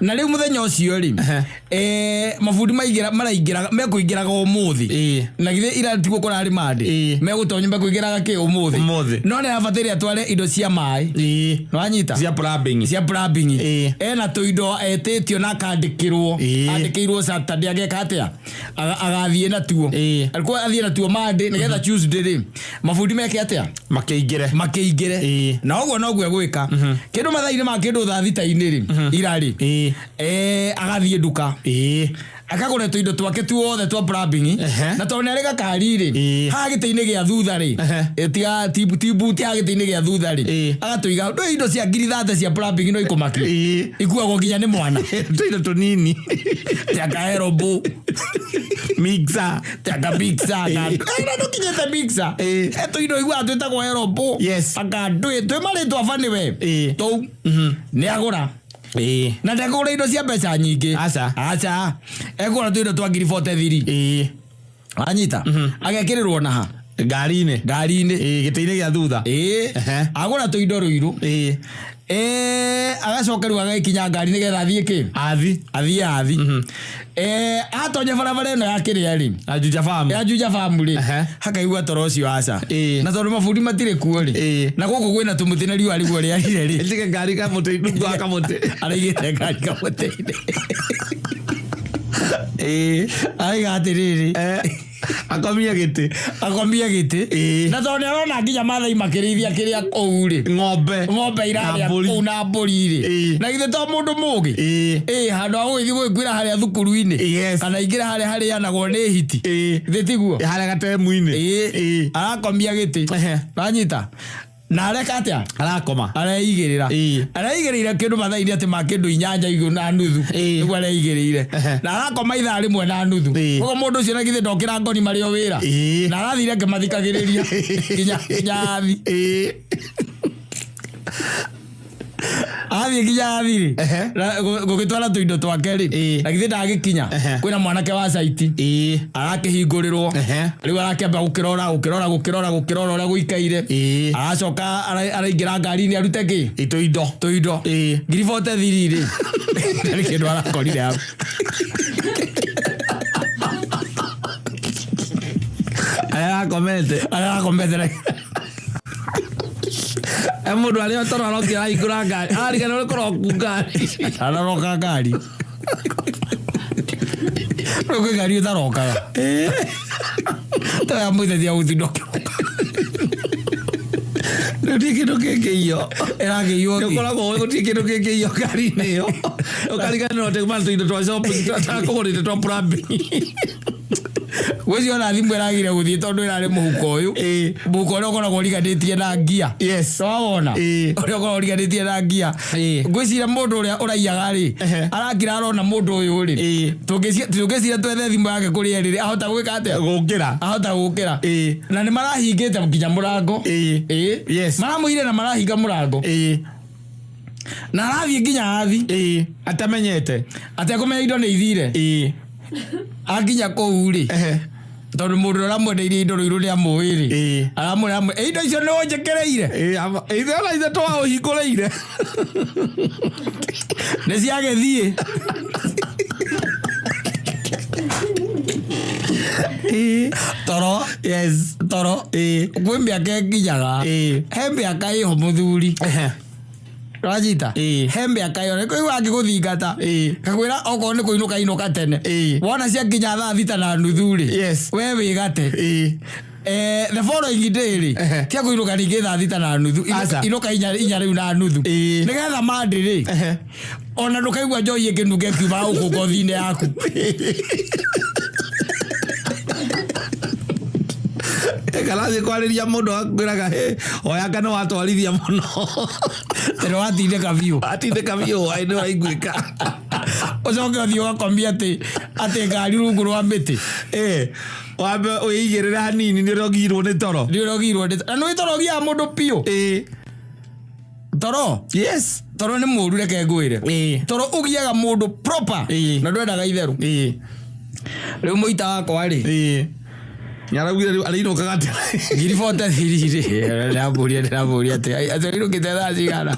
na riu muthenya ucio ri mabundi maraingiraga mekuingiraga umuthi na githe iratigwo kurari mandi megutonya mekuingiraga ki umuthi no ni abatiri atware indo cia mai no anyita cia plumbing na tuindo etitio na kandikirwo andikirwo Saturday ageka atia agathie na tuo alikuwa athie na tuo mandi nigetha Tuesday ri mabundi meke atia makeingire na ogwo no gwe gwika kindu mathaire ma kindu tha thita-ini ri irari agathie nduka akagura tuindo twake tuothe twa plumbing na tone arega karire ha giteine gia thutha ri etia tibu tia giteine gia thutha ri agatuiga ndo indo cia ngiri 30 cia plumbing no ikumaki ikuagwo nginya ni mwana tuindo tunini tia kaerobo mixer tia mixer na ndo kinyete mixer tuindo igwa twetagwo aerobo akandwe twe mari twafani we to ni agura na ndekora indo cia mbeca nyingi acha ekora tuindo twa ngiri 43 anyita agekirirwo na ha ngari-ini giteine gia thutha agura tuindo ruiru agacoka riu agaikinya ngari nigetha athie athi atonya barabara ino ya kiria ri ajuja family hakaigua toro ucio aca na tondu mabundi matire kuo ri na guku gwina tumuti na riu ariguo ri arire ri ndike ngari kamuti ndugu akamuti araigite ngari kamuti aiga atiriri akomia giti na tondu arona nginya mathai makirithia kiria kou ri ng'ombe iraria kou na mburi ri na githe to mundu mugi handu ha guthi gwikuira haria thukuru-ini kana ingira haria anagwo ni hiti githe tiguo haria gatemu-ini arakomia giti nanyita na areka atia arakoma areigirira kindu mathaini ati ma kindu 8 na nuthu niguo areigirire na arakoma ithaa rimwe na nuthu koguo mundu ucio na githe ndokira ngoni mario wira na arathire ngemathikagiriria nginya athi nginya athiri gugitwara tuindo twake ri na githe ndagikinya kwina mwanake wa saiti arakihingurirwo riu arakiamba gukirora uria guikaire aracoka araingira ngari-ini arute ki tuindo ngiri 43 ri ni kindu arakorire hau arakomete mundu aria toro arokira ikura ngari arigana uri kuroku ngari araroka ngari roke ngari utarokaga toya muitetia uthindoke ndio kindu kingio erageio ukoragwo gutie kindu kingio ngari-ini iyo ukarigana no tegman tuindo twa shopping tutakugurite twa plumbing wezi ona thimwe ragire guthie tondu irari muhuko uyu muhuko uria ukoragwo riganditie na ngia wona uria ukoragwo riganditie na ngia ngwicira mundu uria uraiyaga ri arakira arona mundu uyu ri tungicira twethe thimu yake kuria riri ahota gwika atia ahota gukira na ni marahingite nginya murango maramuire na marahinga murango na arathie nginya athi atamenyete atekumenya indo ni ithire akinya kou ri tondu mundu uramwendeirie indo ruiru ria muiri aramwira indo icio ni unjekereire ithe twauhingũrĩire nĩ ciagĩthiĩ toro kwĩ mĩaka ĩkinyaga he mĩaka ĩho mũthuri rajita he mĩaka ĩyo nĩkũ angĩgũthingata kakwĩra okorwo nĩ kũinũka inũka tene wona cia nginya 3:30 we wĩgate the following day ri tia kuinuka ringi 3:30 inuka 4:30 nigetha mandi ri ona ndukaigua njoi ikinuge kiuma guku ngothi-ini yaku kalazi kwariria mundu akwiraga oya kana watwarithia muno tero watindika biu aini waiguika ucoke uthio gakombia ati ngari rungu rwa miti wambe uigirire hanini ni rogirwo ni toro na no itorogia mundu piu toro toro ni muru reke ngwire toro ugiaga mundu proper na ndwendaga itheru riu muita wakwa ri nyaragwire alinukaga ati ngiri 43 ndaburia ati atirukite thaa cigana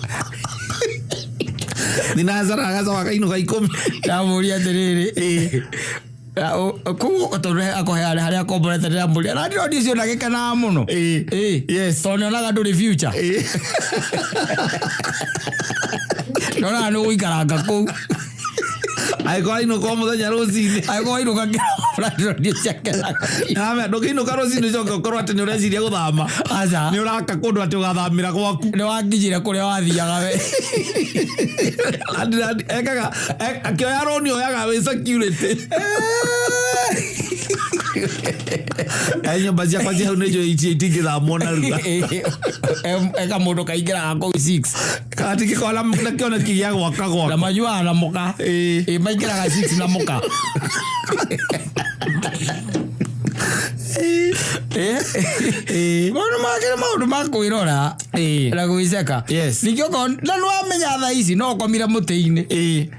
ninazara agaza wakainuka 10 ndaburia atiriri kuo tondu akohe haria komborete ndaburia na ndio ndicio ndagikana muno tondu onaga nduri future nona no uikaranga kou Aiko ino kwa muthenya rucini. Aiko ino kakira radio ndio chakera. Na ndokino karucini njoka ukorwo ati ni ureciria guthama. Acha. Ni uraka kundu ati ugathamira gwaku. Ni wangijire kuria wathiaga we. Andi ekaga akioya roni oyaga we security. Ayo bazia kwa zia unejo itingira mona ruga. Eka mundu kaingira ako 6. Kati kikola mkiona kiya gwaka gwaka. Na majua na moka. Maingira ga 6 na moka. Maundu makwirora na gwiceka. Nikio na nwamenya thaa ici no komira muti-ini.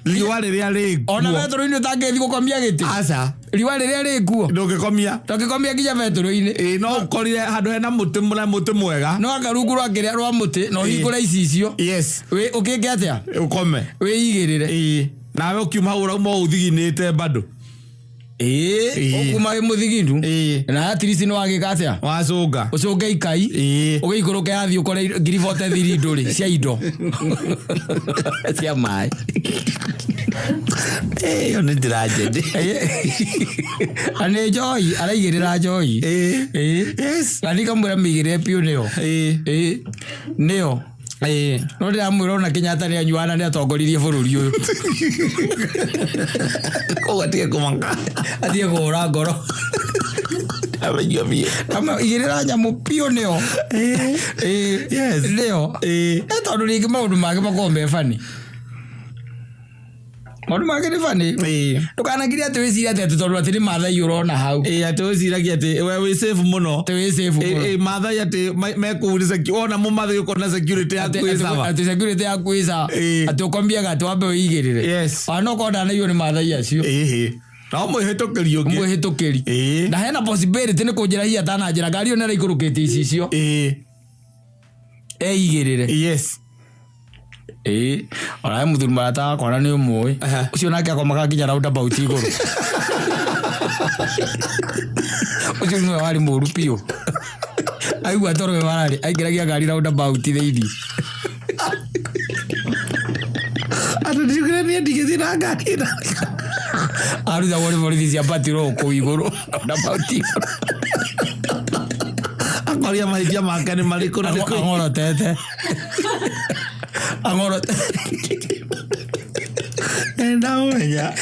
Liwa riria ri ona vetro-ini utangithi gukomia giti. Aca Liwa riria ri kuo ndugikomia nginya vetro-ini. No ukorire handu hena muti mwega no akarungu rwakiria rwa muti no hingure icicio. We ukinge atia ukome wigirire nawe ukiuma urauma uthiginite bado ukuma muthigindu na atirisi no wagika atia wacunga ucunge ikai ugikuruke athi ukore ngiribote thiri nduri cia indo cia mai yo ni ndirajende ane joy araigirira joy ani kamwira migire pio neo neo no ndira mwira ona Kenyatta ni anyuana ni atongoririe bururi uyu atie kumanga atie kuhura ngoro kama igirira nyamu pio neo neo tondu ringi maundu mangĩ makorwo me funny. Maundu mangĩ nĩ funny ndukanagirie atĩ wĩcirie atĩ tondu atĩ nĩ Maathai ũrona hau atĩ wĩciragia atĩ we wĩ safe mũno Maathai atĩ mekũuliza ona mũmathai ũkorwo na security atĩ security yaku ĩ sawa atĩ ũkombiaga atĩ wambe wĩigĩrĩre ona okorwo ndanaiywo nĩ Maathai acio no mwĩhĩtũkĩri ũngĩ mwĩhĩtũkĩri na hena possibility nĩ kũnjĩra hihi atananjĩra ngari ĩyo nĩ araikũrũkĩte icicio eigĩrĩre ona muthuri marata wakwa nĩ ũmũĩ ũcio nake akomaga nginya roundabout igũrũ ucio niwe wari mũru piũ aigua toro we wararĩ aingĩragia ngari roundabout thĩinĩ atũndigire niĩ ndigĩthiĩ na ngari aruta wori borithi cia patiro kũu igũrũ roundabout igũrũ akoria mahĩtia make nĩ marĩkũ na nĩkũ ang'orotete ndamenya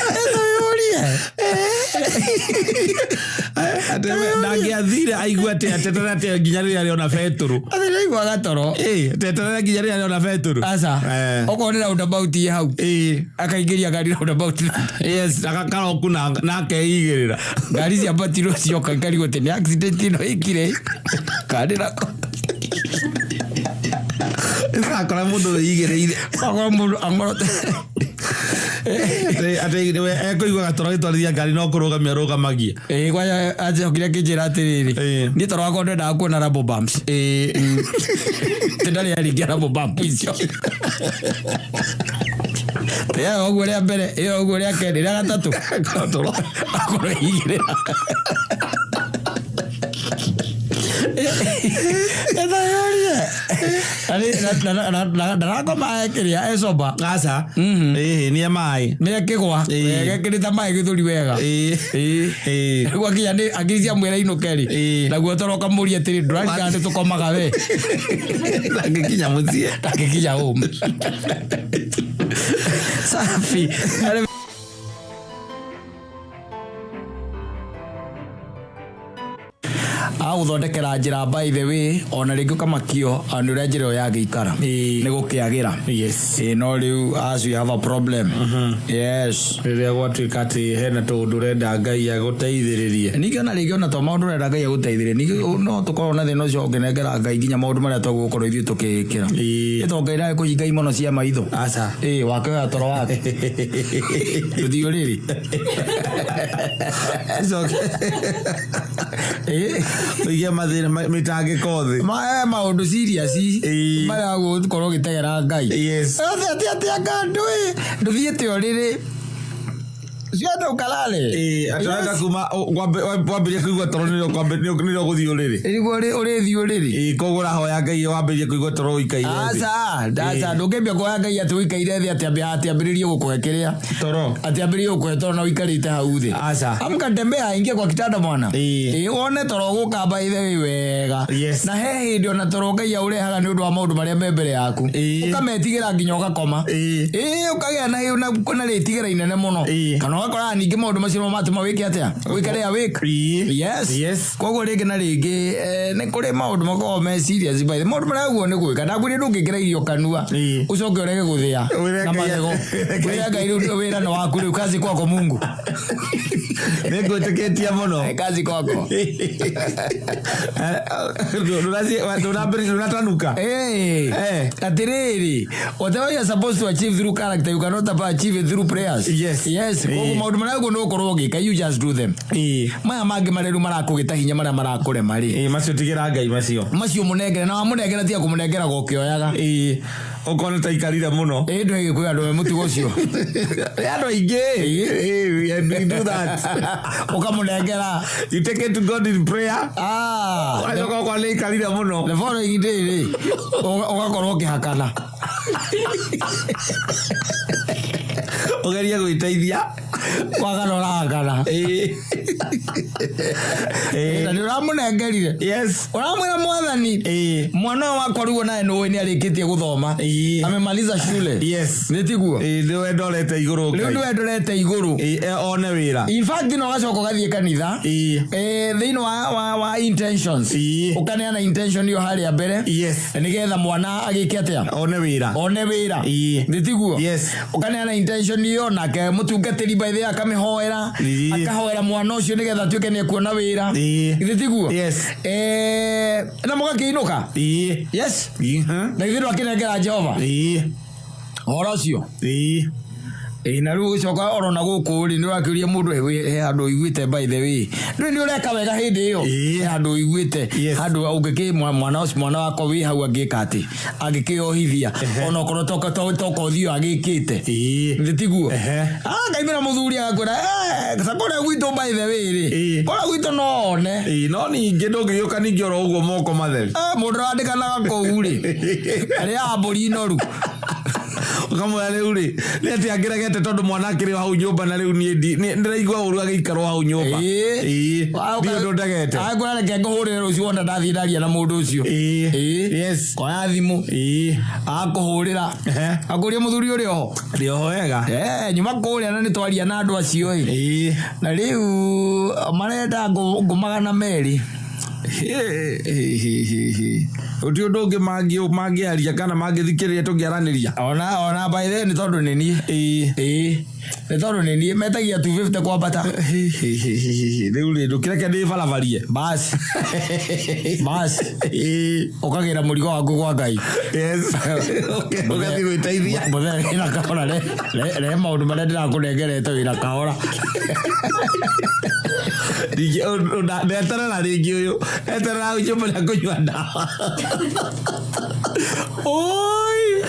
ndangĩathire aigua atĩ atetera atĩ nginya rĩrĩa arĩona Petro aiguaga toro teterera nginya rĩrĩa arĩona Petro aca okorwo nĩ roundabout ye hau akaingĩria ngari roundabout agakaroku na akeigĩrĩra ngari cia patiro cioka ikarigwo atĩ nĩ accident ĩno ĩkire kandĩrako akora mũndũ wĩigĩrĩire akora mũndũ ang'orote ekũigua gatoro gĩtwarithia ngari no kũrũgamia rũgamagia kwaja acokire akĩnjĩra atĩrĩrĩ niĩ toro wakwa ndendaga kuona rubber bumps ndarĩ aringia rubber bump icio ĩyo ũguo rĩa mbere ĩyo ũguo rĩa kerĩ rĩa gatatũ akorwo igĩrĩra ndarakoma ekiria ecoba aca nĩ maĩ nĩ ekĩgwa gekĩrĩte maĩ gĩthũri wega gwakinya nĩ akiricia mwĩra inũke-rĩ naguo toro kamũria atĩrĩ ndũrarikana nĩ tũkomaga we ndangĩkinya mũciĩ ndangĩkinya home safi agũthondekera njĩra by the way ona rĩngĩ ũkamakio nĩ ũrĩa njĩra ĩyo yagĩikara nĩ gũkĩagĩra no rĩu as we have a problem rĩrĩa gwatuĩka atĩ hena tũũndũ ũrenda Ngai agũteithĩrĩrie ningĩ ona rĩngĩ ona to maũndũ ũrenda Ngai agũteithĩrĩrie ningĩ no tũkorwo na thĩna ũcio ũngĩnengera Ngai nginya maũndũ marĩa tũgũkorwo ithuĩ tũkĩĩkĩra ĩto Ngai ndarĩ kũhinga imono cia maitho aca wake oya toro wake tũthiũ rĩrĩ ũige mathĩna mĩtangĩko thĩ maũndũ serious marĩa gũkorwo ũgĩtegera Ngai atĩ anga ndũthiĩte o rĩrĩ sio hata ukalale ataka kuma wambirie kuigwa toro nilo guthii uriri uri thi uriri kogora hoya Ngai wambirie kuigwa toro ikaire asa ndungembia kuhoya Ngai ati uikaire thi ati ambiririe gukuhekeria toro ati ambiririe gukuhe na uikarite hau thi amka tembea ingia kwa kitanda mwana wone toro gukamba ithe wega na he hindi ona toro Ngai aurehaga ni undu wa maundu maria me mbere yaku ukametigira nginya ugakoma ukagia na hiyo na ritigira inene muno kana wakora ningi maundu macio matuma wiki atia wikare awake yes kogo ringi na ringi ni kuri maundu makoo me serious by the maundu maria guo ni gwika ndagwire ndungikira irio kanua ucoke urege guthia na magego wira Ngai wira no waku riu kazi kwako Mungu ningwitikitia muno kazi kwako unatanuka atiriri whatever you are supposed to achieve through character you cannot achieve it through prayers yes koguo maundu maria guo no korwo gika you just do them maya mangi mareru marakugita hinya maria marakure mari macio tigira Ngai macio munengere na munengere tia kumunengera gokioyaga ukona ta ikarire muno ndo igikuya ndo mutu gocio ando ige do that ukamunengera you take it to God in prayer ayoko kwa le ikarire muno the following day ugakorwo kihakana ugeria gwiteithia kwagaroragana na uramunengerire uramwira mwathani mwana wakwa ruo nae no ni arikitie guthoma amemaliza shule nitiguo ndio endorete iguru ndio endorete iguru one wira in fact no gacoko gathie kanitha thino wa intentions ukaneana intention yo hali ya mbere nigetha mwana agike atia one wira nitiguo ukaneana intention yo nake mutungatiri by the akamihoera akahoera mwana ucio nigetha tuike ni kuona wira nitiguo na mugakiinuka na ithiru akinengera Jehova orocio na riu coka orona guku ri ni urakiria mundu he andu iguite by the way ni ureka wega hindi iyo he andu iguite andu ungiki mwana wako wi hau agika ati agikiohithia ona okoro toko thio agikite nditiguo ngaimira muthuri agakora sakore gwitu by the way ri kora gwitu none no ningi ndungiyuka ningi oro uguo moko matheri mundu andikanaga kou ri ari aburi noru ukamwira riu ri ni ati angiragete tondu mwana akiri hau nyumba na riu ni ndiraigua uru agiikarwo hau nyumba ndio ndondagete agora reke nguhurire rucio wona ndathiraria na mundu ucio kwa thimu akuhurira akuria muthuri uri ho wega nyuma kuria na nitwaria na andu acio na riu marenda ngumagana meri utiu ndungi mangiaria kana mangithikiriria tungiaraniria ona by the ni tondu ni ni ni tondu ni ni metagia 250 kwa bata riu ri ndukireke ndi baravarie bas ukagira murigo waku kwa Ngai ugathi gwiteithia mutheri ina kahora le maundu maria ndirakunengerete wira kahora Digi ndeterera ringi uyu eterera ujumbura kunywa ndawa oi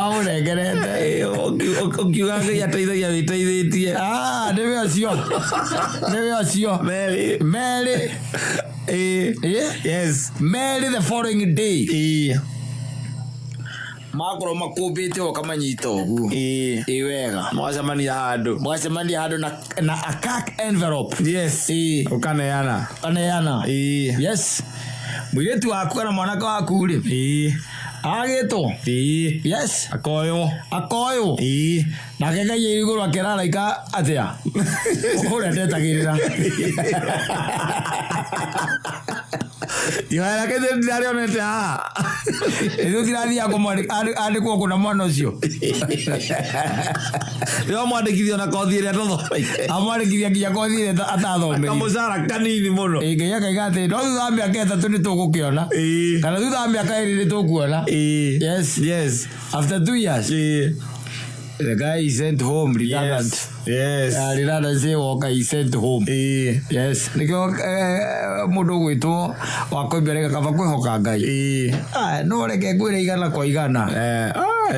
amurengerete ukiuga Ngai ateithagia witeithĩtie nĩwe acio Mary Mary the following day makoro makumbite ukamanyita ugu wega mwacemania handu na a cack envelope ukaneana mwiretu waku kana mwanaka waku ri agito akoyo na kega iguru akirara ika atia ore ndetagirira Yohana kende ndario nete ezo tirathia andi kwa kuna mwana ucio yo mwandikithio na kothi ire tuthomeire amwandikithia nginya kothi ire atathomeire kamucara kanini muno nginya kaigate no thutha miaka 3 ni tugukiona kana thutha miaka 2 ni tukuona yes after 2 years the guy is sent home redundant. Redundant say walker is sent home. Yes. Nikyo mundu gwitwo wakoimbere kaba kwihoka Ngai. No reke ngwire igana kwa igana.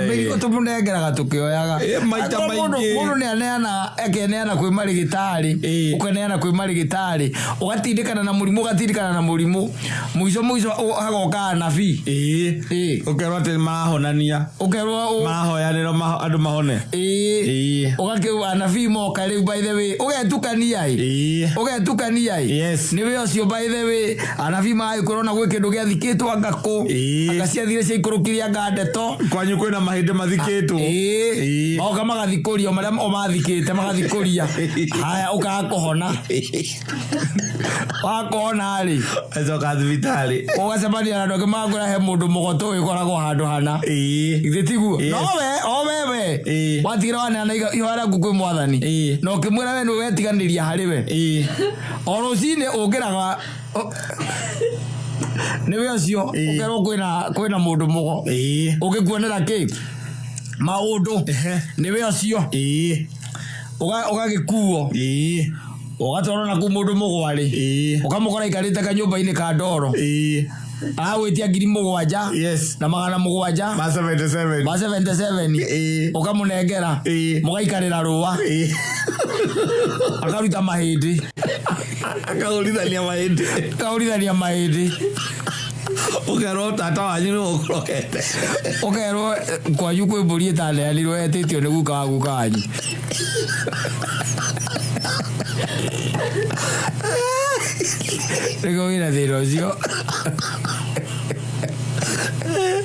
Mĩrigo tũmũnengeraga tũkĩoyaga. Maita maingĩ. Mũndũ nĩaneana akeneana kwĩ marigitari. Ũkaneana kwĩ marigitari. Ũgatindĩkana na mũrimũ ũgatindĩkana na mũrimũ. Mũico hagoka anabii. Ũkerwo atĩ mahonania. Ũkerwo mahoyanĩrwo andũ mahone. Ũgakĩu anabii moka rĩu by the way. Ũgetukania Yes. Nĩwe ũcio by the way. Anabii magĩkorwo na gwĩ kĩndũ gĩathikĩtwo ngakũ. Agaciathire ciaikũrũkiria ngandeto. Kwanyu kwĩna mahĩndĩ mathikĩtwo. Magoka magathikũria marĩa mathikĩte magathikũria. Haya ũkaga kũhona. Wakona rĩ. Ecoka thibitarĩ. Ũgacemania na andũ angĩ magakũrehe mũndũ mũgoto ũgĩkoragwo handũ hana. Githĩ tiguo? No wewe. Watigĩra waneana ihooya rĩaku kwĩ Mwathani. Na ũkĩmwĩra we nĩwe wetiganĩria harĩ we. O rũcinĩ ũngĩraga nĩwe ũcio ũkerwo kwĩna mũndũ mũgo. Ũngĩkuonera kĩ? Maũndũ. Nĩwe ũcio. Ũgagĩkuo. Ũgatwarwo na kũ mũndũ mũgwarĩ. Ũkamũkora ikarĩte kanyũmba-inĩ ka ndoro. Agwĩtia 7,000. Yes. Na 700. Ma 77. Ma 77. Ũkamũnengera. Mũgaikarĩra rũa. Akaruta mahĩndĩ. Akaurithania mahĩndĩ. Ũkerwo tata wanyu nĩ ũkũrokete. Ũkerwo kwanyu kwĩ mbũri ĩtaneanirwo etĩtio nĩ guka wa guka wanyu. Rĩgo wĩna thĩna ũcio.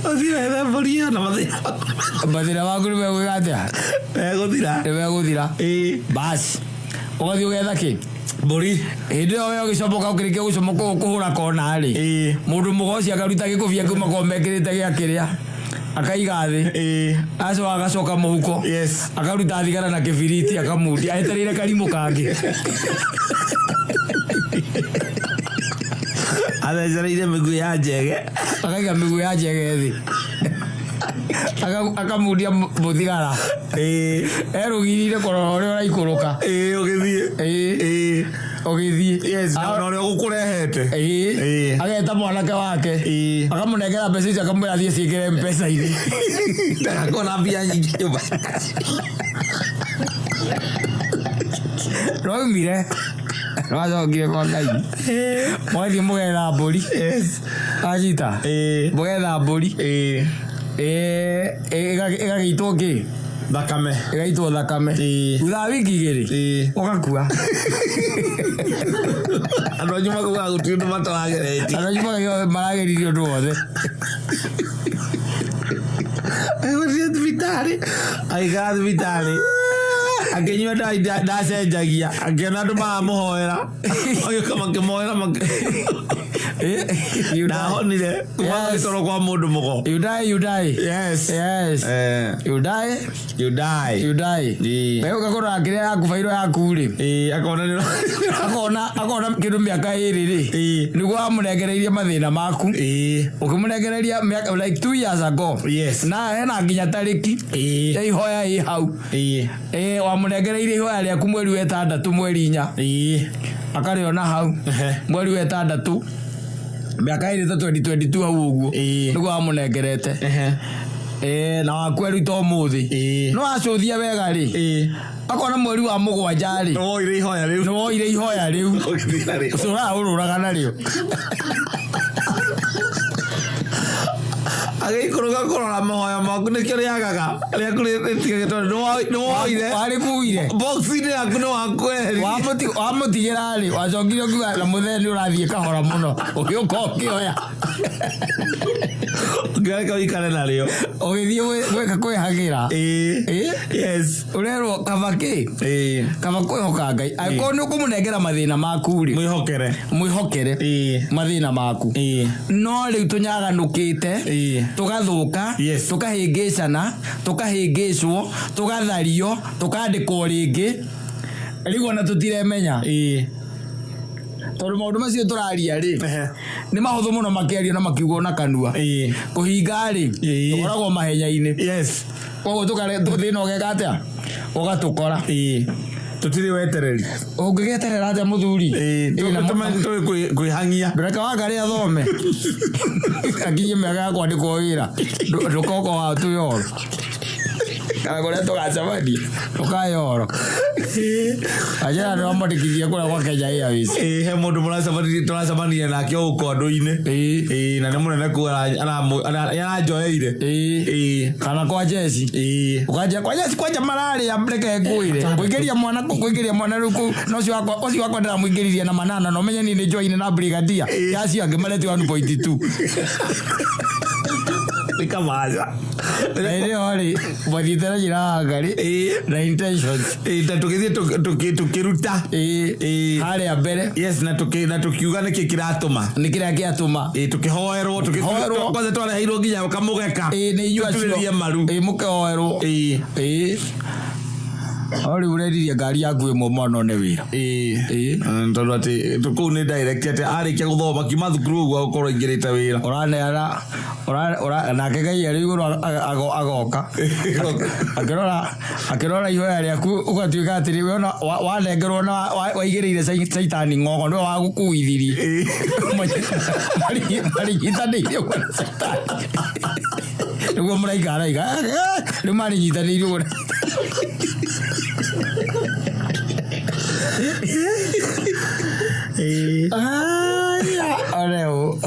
Ũthire mbũri ĩyo na mathĩna. Mathĩna waku nĩmegwĩka atĩa? Nĩmegũthira. Basi. Ũgathiĩ ũgetha kĩ? Mbũri. Hĩndĩ ĩyo we ũgĩcomoka ũkĩrĩkia gũcomoka kũhũra kona rĩ. Mũndũ mũgo ũcio akaruta gĩkũbia kĩu makorwo mekĩrĩte gĩa kĩrĩa. Akaiga thĩ. Agacoka mũhuko. Akaruta thigara na kĩbiriti akamundia etereire karimũ kangĩ. Athecereire mĩguĩ ya njege. Akaiga mĩguĩ ya njege thĩ. Akamundia mũthigara. Erũgirire kũrora ũrĩa ũraikũrũka. Ũgĩthiĩ. Ũgĩthiĩ. Na ũrĩa ũgũkũrehete. Ageta mwanake wake. Akamũnengera mbeca icio akamwĩra thiĩ ciĩkĩre M-Pesa-inĩ. Ndagakona mbia nyingĩ nyũmba. Roimire. Wacokire kwa Ngai. Mwathiĩ mũgetha mbũri. Ajita. Mũgetha mbũri. Ĩgagĩitwo kĩ? Thakame. Ĩgaitwo thakame. Thutha wa wiki 2 ũgakua. Andũ anyu makuaga gũtirĩ ũndũ matarageretie. Andũ anyu marageririe ũndũ wothe. Agũthiĩ thibitarĩ. Aigara thibitarĩ. Akĩnyua ndacenjagia. Akĩona andũ maramũhoera. Agĩũka makĩmũhoera ndahonire. Gũtwarwo kwa mũndũ mũgo. You die. Yes. You die. Wewe ũgakora kĩrĩa yaku bairo yaku rĩ. Akona kĩndũ mĩaka 2 rĩ. Nĩguo wamũnengereirie mathĩna maku. Ũkĩmũnengereria like 2 years ago. Na hena nginya tarĩki. Ya ihoya ĩ hau. Wamũnengereirie ihoya rĩaku mweri wa 6 mweri 4. Akarĩona hau. Mweri wa 6. Miaka 2022 hau ũguo. Nĩguo wamũnengerete. Na wakweru to mũthĩ. No acũthia wega rĩ. Akona mweri wa 7 rĩ. Woire ihoya rĩu. Ũcũra ũrũraga narĩo. Agĩikũrũka kũrora mahoya maku nĩkĩo rĩagaga. Rĩaku rĩtigaga tondũ nĩwoire. Warĩkuire. Box-inĩ yaku nĩwakweheria. Wamũtigĩra rĩ. Wacokire ũkiuga na mũthenya nĩũrathiĩ kahora mũno. Ũgĩũka ũkĩoya. Ngĩreka ũikare narĩo. Ũgĩthiĩ gwĩka kwĩhagĩra. Yes. Ũrerwo kaba kĩ? Kaba kwĩhoka Ngai. Angĩkorwo nĩũkũmũnengera mathĩna maku rĩ. Mwĩhokere. Mathĩna maku. No rĩu tũnyaganũkĩte. Tũgathũka. Tũkahĩngĩcana. Tũkahĩngĩcwo. Tũgathario. Tũkandĩkwo rĩngĩ. Rĩu ona tũtiremenya. Tondũ maũndũ macio tũraria rĩ. Nĩ mahũthũ mũno makĩario na makiugwo na kanua. Kũhinga rĩ. Tũkoragwo mahenya-inĩ. Koguo thĩna ũgeka atĩa? Ũgatũkora. tutiri wetereri ungigeterera atia muthuri kwihangia ndureka wangari athome akinye mĩaka ya kwandĩkwo wĩra ndũkoko wa tuyoro kagore tũgacemania ũkayoro ajera ndio mwandĩkithie kũrĩa gwa Kenya Airways he mũndũ tũracemania nake ũko andũ-inĩ na nĩ mũnene aranjoyeire kana kwa jeshi ukaja kwa jeshi kwanja mararĩa mreke ngũire kũingĩria mwana rĩu no ũcio wakwa ndĩramũingĩririe na manana no menye nĩ join na brigadier yacio angĩ mareti 1.2 nikamaza ndio ri mwajitera jira ngari na intentions tukiruta hali ya mbere yes na tukiuga niki kiratuma tukihoerwo kwanza twaraheirwo nginya kamugeka ni inyua cio maru mukehoerwo ori uredirie ngari yaku imwe mwana ne wira tondu ati tuku ni direct ati arikia guthoma kiuma thukuru uguo gukorwo ingirite wira ora nake Ngai ari iguru agoka akirora ihoya riaku ugatuika atiri wona wanengerwo na waigiriire saitani ngogo ndio wagukuithirie mari nyitaniire kwa saitani niguo muraikara ni mari nyitaniire kwa Oreo